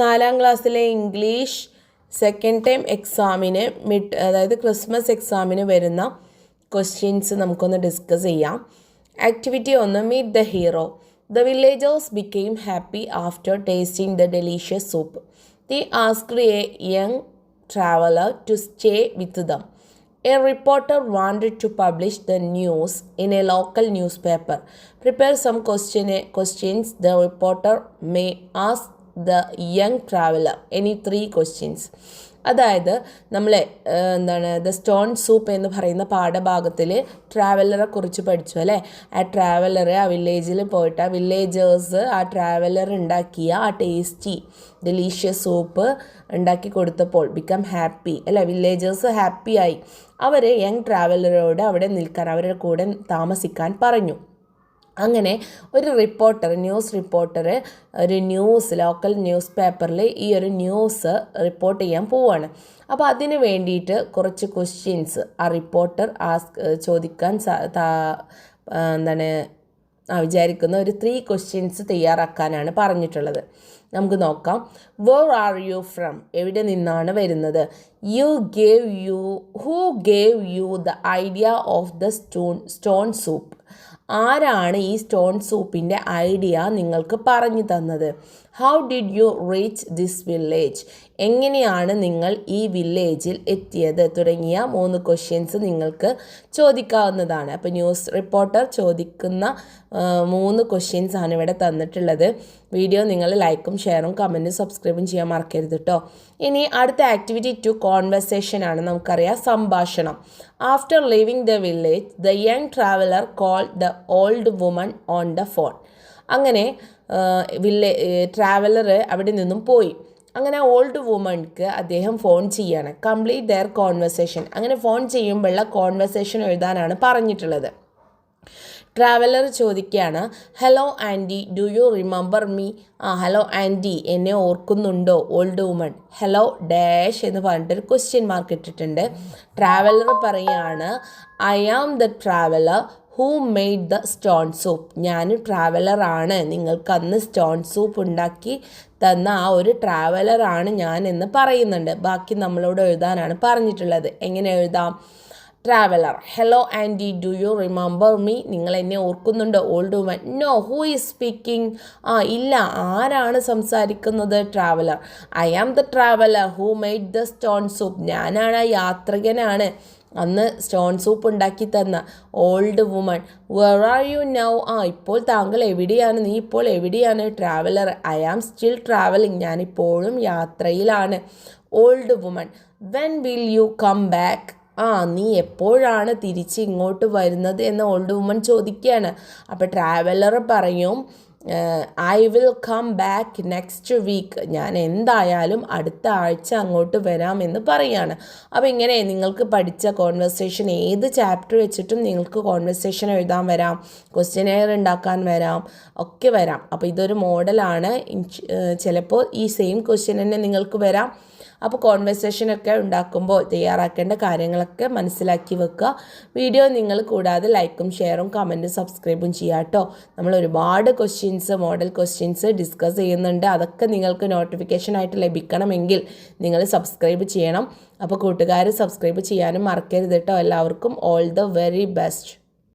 4ാം ക്ലാസ്സിലെ English second time എക്സാമിന് അതായത് ക്രിസ്മസ് എക്സാമിന് വരുന്ന ക്വസ്റ്റ്യൻസ് നമുക്കൊന്ന് ഡിസ്കസ് ചെയ്യാം. Activity 1, meet the hero. The villagers became happy after tasting the delicious soup. They asked a young traveler to stay with them. A reporter wanted to publish the news in a local newspaper. Prepare some questions the reporter may ask the young traveler. Any 3 questions. അതായത് നമ്മൾ the stone soup എന്ന് പറയുന്ന പാഠഭാഗത്തിൽ ട്രാവലറെ കുറിച്ച് പഠിച്ചു അല്ലേ. ആ traveller ആ വില്ലേജിൽ പോയിട്ട് ആ വില്ലേജേഴ്സ് ആ ട്രാവലർ ഉണ്ടാക്കിയ ആ ടേസ്റ്റി ഡെലീഷ്യസ് സൂപ്പ് ഉണ്ടാക്കി കൊടുത്തപ്പോൾ ബിക്കം ഹാപ്പി അല്ലേ. വില്ലേജേഴ്സ് ഹാപ്പിയായി. അവർ യങ് ട്രാവലറോട് അവിടെ നിൽക്കാൻ അവരുടെ കൂടെ താമസിക്കാൻ പറഞ്ഞു. അങ്ങനെ ഒരു റിപ്പോർട്ടർ ന്യൂസ് റിപ്പോർട്ടർ ഒരു ലോക്കൽ ന്യൂസ് പേപ്പറിൽ ഈ ഒരു ന്യൂസ് റിപ്പോർട്ട് ചെയ്യാൻ പോവുകയാണ്. അപ്പോൾ അതിന് വേണ്ടിയിട്ട് കുറച്ച് ക്വസ്റ്റ്യൻസ് ആ റിപ്പോർട്ടർ ചോദിക്കാൻ വിചാരിക്കുന്ന ഒരു 3 ക്വസ്റ്റ്യൻസ് തയ്യാറാക്കാനാണ് പറഞ്ഞിട്ടുള്ളത്. നമുക്ക് നോക്കാം. Where are you from? എവിടെ നിന്നാണ് വരുന്നത്? Who gave you the idea of the stone soup? ആരാണ് ഈ സ്റ്റോൺ സൂപ്പിൻ്റെ ഐഡിയ നിങ്ങൾക്ക് പറഞ്ഞു തന്നത്? How did you reach this village? എങ്ങനെയാണ് നിങ്ങൾ ഈ വില്ലേജിൽ എത്തിയത്? തുടങ്ങിയ 3 ക്വസ്റ്റ്യൻസ് നിങ്ങൾക്ക് ചോദിക്കാവുന്നതാണ്. അപ്പോൾ ന്യൂസ് റിപ്പോർട്ടർ ചോദിക്കുന്ന 3 ക്വസ്റ്റ്യൻസ് ആണ് ഇവിടെ തന്നിട്ടുള്ളത്. വീഡിയോ നിങ്ങൾ ലൈക്കും ഷെയറും കമൻറ്റും സബ്സ്ക്രൈബും ചെയ്യാൻ മറക്കരുത് കേട്ടോ. ഇനി അടുത്ത ആക്ടിവിറ്റി 2 കോൺവെർസേഷൻ ആണ്. നമുക്കറിയാം സംഭാഷണം. After leaving the village the young traveller call the old woman on the phone. അങ്ങനെ ട്രാവലർ അവിടെ നിന്നും പോയി. അങ്ങനെ ഓൾഡ് വുമൺക്ക് അദ്ദേഹം ഫോൺ ചെയ്യാണ്. Complete their conversation. അങ്ങനെ ഫോൺ ചെയ്യുമ്പോഴുള്ള കോൺവെർസേഷൻ എഴുതാനാണ് പറഞ്ഞിട്ടുള്ളത്. ട്രാവലർ ചോദിക്കുകയാണ്, hello aunty, do you remember me? Hello aunty, എന്നെ ഓർക്കുന്നുണ്ടോ? ഓൾഡ് വുമൺ ഹലോ ഡാഷ് എന്ന് പറഞ്ഞിട്ടൊരു ക്വസ്റ്റ്യൻ മാർക്ക് ഇട്ടിട്ടുണ്ട്. ട്രാവലർ പറയുകയാണ്, I am the traveller who made the stone soup. ഞാൻ ട്രാവലറാണ്, നിങ്ങൾക്ക് അന്ന് സ്റ്റോൺ സൂപ്പ് ഉണ്ടാക്കി തന്ന ആ ഒരു ട്രാവലറാണ് ഞാൻ എന്ന് പറയുന്നുണ്ട്. ബാക്കി നമ്മളോട് എഴുതാനാണ് പറഞ്ഞിട്ടുള്ളത്. എങ്ങനെ എഴുതാം? Traveller hello aunty, do you remember me? നിങ്ങൾ എന്നെ ഓർക്കുന്നുണ്ടോ? Old woman no. Who is speaking? ഇല്ല, ആരാണ് സംസാരിക്കുന്നത്? Traveller I am the traveller who made the stone soup. ഞാനാണ്, യാത്രികനാണ്, അന്ന് സ്റ്റോൺ സൂപ്പ് ഉണ്ടാക്കി തന്ന. Old woman where are you now? ഇപ്പോൾ താങ്കൾ എവിടെയാണ്? നീ ഇപ്പോൾ എവിടെയാണ്? Traveller I am still travelling. ഞാനിപ്പോഴും യാത്രയിലാണ്. Old woman when will you come back? നീ എപ്പോഴാണ് തിരിച്ച് ഇങ്ങോട്ട് വരുന്നത് എന്ന് ഓൾഡ് വുമൺ ചോദിക്കുകയാണ്. അപ്പോൾ ട്രാവലർ പറയും, I will come back next week. ഞാൻ എന്തായാലും അടുത്ത ആഴ്ച അങ്ങോട്ട് വരാമെന്ന് പറയാണ്. അപ്പോൾ ഇങ്ങനെ നിങ്ങൾക്ക് പഠിച്ച കോൺവെർസേഷൻ ഏത് ചാപ്റ്റർ വെച്ചിട്ടും നിങ്ങൾക്ക് കോൺവെർസേഷൻ എഴുതാൻ വരാം, ക്വസ്റ്റ്യനെയർ ഉണ്ടാക്കാൻ വരാം, ഒക്കെ വരാം. അപ്പോൾ ഇതൊരു മോഡലാണ്. ചിലപ്പോൾ ഈ സെയിം ക്വസ്റ്റ്യൻ തന്നെ നിങ്ങൾക്ക് വരാം. അപ്പോൾ കോൺവെർസേഷനൊക്കെ ഉണ്ടാക്കുമ്പോൾ തയ്യാറാക്കേണ്ട കാര്യങ്ങളൊക്കെ മനസ്സിലാക്കി വെക്കുക. വീഡിയോ നിങ്ങൾ കൂടാതെ ലൈക്കും ഷെയറും കമൻറ്റും സബ്സ്ക്രൈബും ചെയ്യുക കേട്ടോ. നമ്മൾ ഒരുപാട് മോഡൽ ക്വസ്റ്റ്യൻസ് ഡിസ്കസ് ചെയ്യുന്നുണ്ട്. അതൊക്കെ നിങ്ങൾക്ക് നോട്ടിഫിക്കേഷനായിട്ട് ലഭിക്കണമെങ്കിൽ നിങ്ങൾ സബ്സ്ക്രൈബ് ചെയ്യണം. അപ്പോൾ കൂട്ടുകാർ സബ്സ്ക്രൈബ് ചെയ്യാനും മറക്കരുത് കേട്ടോ. എല്ലാവർക്കും ഓൾ ദ വെരി ബെസ്റ്റ്.